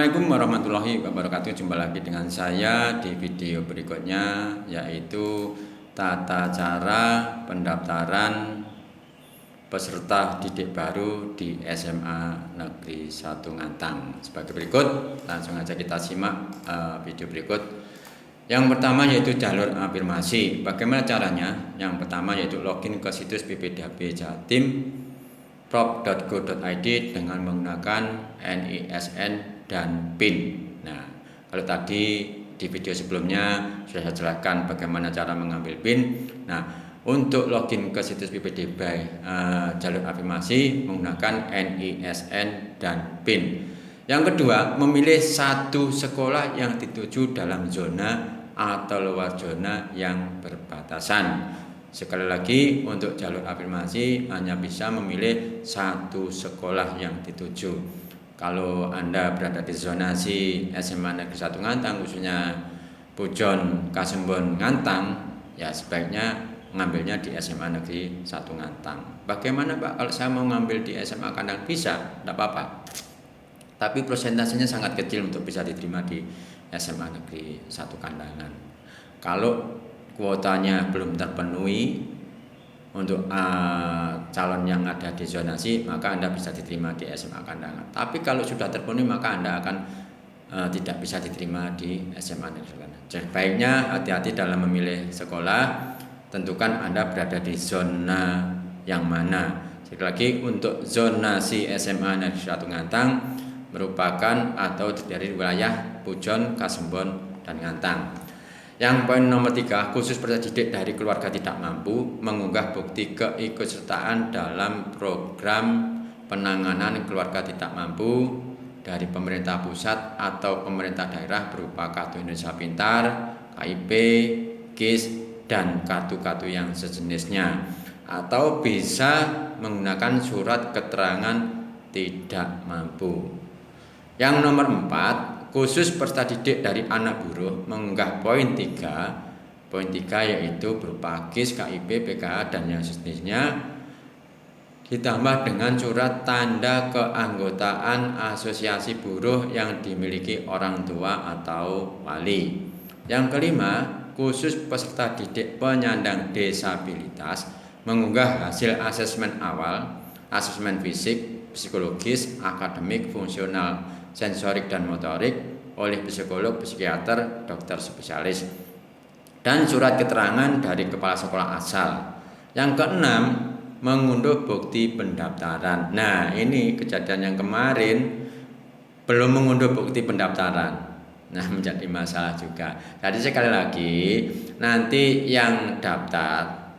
Assalamualaikum warahmatullahi wabarakatuh. Jumpa lagi dengan saya di video berikutnya, yaitu tata cara pendaftaran peserta didik baru di SMA Negeri 1 Ngantang. Sebagai berikut, langsung aja kita simak video berikut. Yang pertama yaitu jalur afirmasi. Bagaimana caranya? Yang pertama yaitu login ke situs BPDB Jatim prop.go.id dengan menggunakan NISN dan PIN. Nah, kalau tadi di video sebelumnya sudah saya jelaskan bagaimana cara mengambil PIN. Nah, untuk login ke situs BPDB jalur afirmasi menggunakan NISN dan PIN. Yang kedua, memilih satu sekolah yang dituju dalam zona atau luar zona yang berbatasan. Sekali lagi, untuk jalur afirmasi hanya bisa memilih satu sekolah yang dituju. Kalau Anda berada di zonasi SMA Negeri 1 Ngantang, khususnya Pujon Kasembon Ngantang, ya sebaiknya mengambilnya di SMA Negeri 1 Ngantang. Bagaimana Pak, kalau saya mau ngambil di SMA Kandang? Bisa, tidak apa-apa. Tapi persentasenya sangat kecil untuk bisa diterima di SMA Negeri 1 Kandangan. Kalau kuotanya belum terpenuhi untuk calon yang ada di zonasi, maka Anda bisa diterima di SMA Kandangan. Tapi kalau sudah terpenuhi, maka Anda akan tidak bisa diterima di SMA Negeri Kandangan. Jadi baiknya hati-hati dalam memilih sekolah. Tentukan Anda berada di zona yang mana. Sekali lagi, untuk zonasi SMA Negeri 1 Ngantang merupakan atau dari wilayah Pujon, Kasembon, dan Ngantang. Yang poin nomor 3, khusus peserta didik dari keluarga tidak mampu mengunggah bukti keikutsertaan dalam program penanganan keluarga tidak mampu dari pemerintah pusat atau pemerintah daerah berupa Kartu Indonesia Pintar, KIP, KIS, dan kartu-kartu yang sejenisnya, atau bisa menggunakan surat keterangan tidak mampu. Yang nomor 4, khusus peserta didik dari anak buruh mengunggah poin 3. Poin 3 yaitu berupa KIS, KIP, PKA, dan yang sejenisnya, ditambah dengan surat tanda keanggotaan asosiasi buruh yang dimiliki orang tua atau wali. Yang kelima, khusus peserta didik penyandang disabilitas mengunggah hasil asesmen awal, asesmen fisik, psikologis, akademik, fungsional, sensorik, dan motorik oleh psikolog, psikiater, dokter spesialis, dan surat keterangan dari kepala sekolah asal. Yang keenam, mengunduh bukti pendaftaran. Nah, ini kejadian yang kemarin belum mengunduh bukti pendaftaran. Nah, menjadi masalah juga. Jadi sekali lagi, nanti yang daftar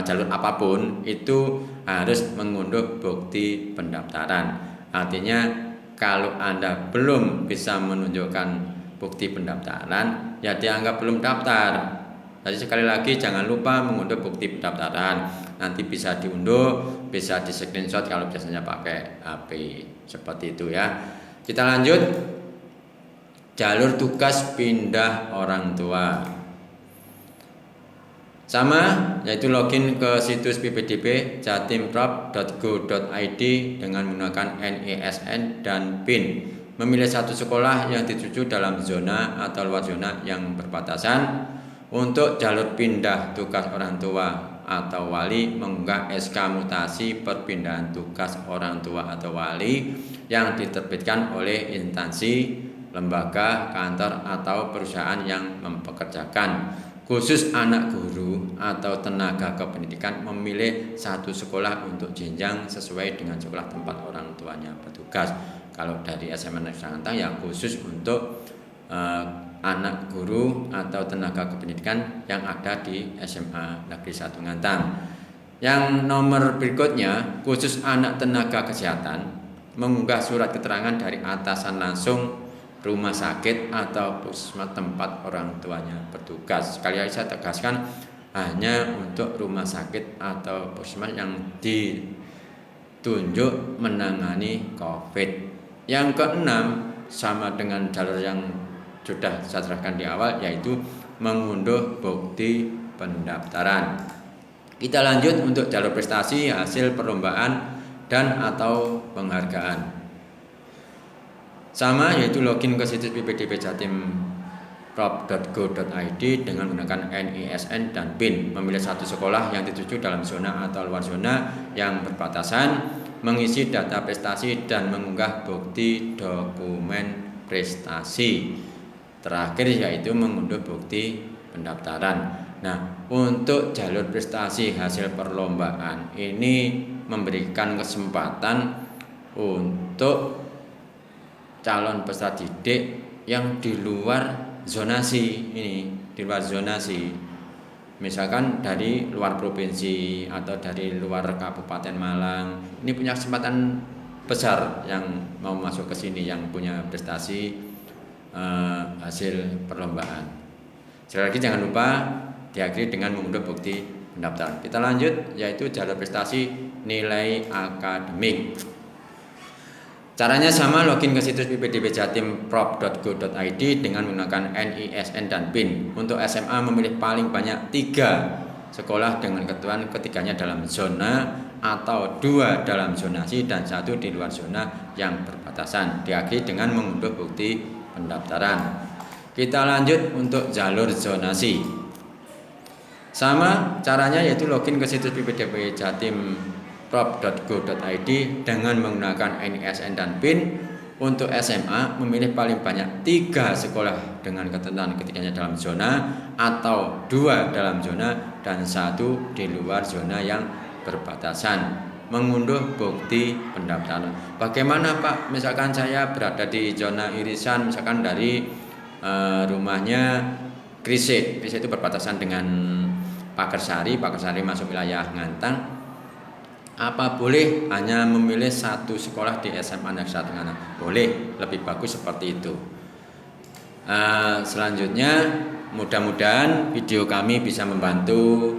jalur apapun itu harus mengunduh bukti pendaftaran. Artinya kalau Anda belum bisa menunjukkan bukti pendaftaran, ya dianggap belum daftar. Jadi sekali lagi, jangan lupa mengunduh bukti pendaftaran. Nanti bisa diunduh, bisa di screenshot kalau biasanya pakai HP. Seperti itu ya. Kita lanjut. Jalur tugas pindah orang tua. Sama, yaitu login ke situs BPDB jatimprop.go.id dengan menggunakan NISN dan PIN. Memilih satu sekolah yang dituju dalam zona atau luar zona yang berbatasan. Untuk jalur pindah tugas orang tua atau wali, mengunggah SK mutasi perpindahan tugas orang tua atau wali yang diterbitkan oleh instansi, lembaga, kantor, atau perusahaan yang mempekerjakan. Khusus anak guru atau tenaga kependidikan memilih satu sekolah untuk jenjang sesuai dengan sekolah tempat orang tuanya bertugas. Kalau dari SMA Negeri 1 Ngantang, ya khusus untuk anak guru atau tenaga kependidikan yang ada di SMA Negeri 1 Ngantang. Yang nomor berikutnya, khusus anak tenaga kesehatan mengunggah surat keterangan dari atasan langsung rumah sakit atau puskesmas tempat orang tuanya bertugas. Sekali lagi saya tegaskan, hanya untuk rumah sakit atau puskesmas yang ditunjuk menangani COVID. Yang keenam, sama dengan jalur yang sudah saya jelaskan di awal, yaitu mengunduh bukti pendaftaran. Kita lanjut untuk jalur prestasi, hasil perlombaan, dan atau penghargaan. Sama, yaitu login ke situs ppdbjatim.prop.go.id dengan menggunakan NISN dan PIN, memilih satu sekolah yang dituju dalam zona atau luar zona yang berbatasan, mengisi data prestasi dan mengunggah bukti dokumen prestasi. Terakhir yaitu mengunduh bukti pendaftaran. Nah, untuk jalur prestasi hasil perlombaan ini memberikan kesempatan untuk calon peserta didik yang di luar zonasi ini, di luar zonasi. Misalkan dari luar provinsi atau dari luar Kabupaten Malang, ini punya kesempatan besar yang mau masuk ke sini, yang punya prestasi hasil perlombaan. Sekali lagi jangan lupa diakhiri dengan mengunduh bukti pendaftaran. Kita lanjut, yaitu jalur prestasi nilai akademik. Caranya sama, login ke situs ppdbjatim.prop.go.id dengan menggunakan NISN dan PIN. Untuk SMA memilih paling banyak 3 sekolah dengan ketentuan ketiganya dalam zona atau 2 dalam zonasi dan 1 di luar zona yang berbatasan. Diakhiri dengan mengunduh bukti pendaftaran. Kita lanjut untuk jalur zonasi. Sama caranya, yaitu login ke situs ppdbjatim.prop.go.id dengan menggunakan NISN dan PIN. Untuk SMA memilih paling banyak 3 sekolah dengan ketentuan ketiganya dalam zona atau 2 dalam zona dan 1 di luar zona yang berbatasan. Mengunduh bukti pendaftaran. Bagaimana Pak? Misalkan saya berada di zona irisan, misalkan dari rumahnya Krisit itu berbatasan dengan Pagersari masuk wilayah Ngantang. Apa boleh hanya memilih 1 sekolah di SMA Negeri 1 Ngantang? Boleh, lebih bagus seperti itu. Selanjutnya, mudah-mudahan video kami bisa membantu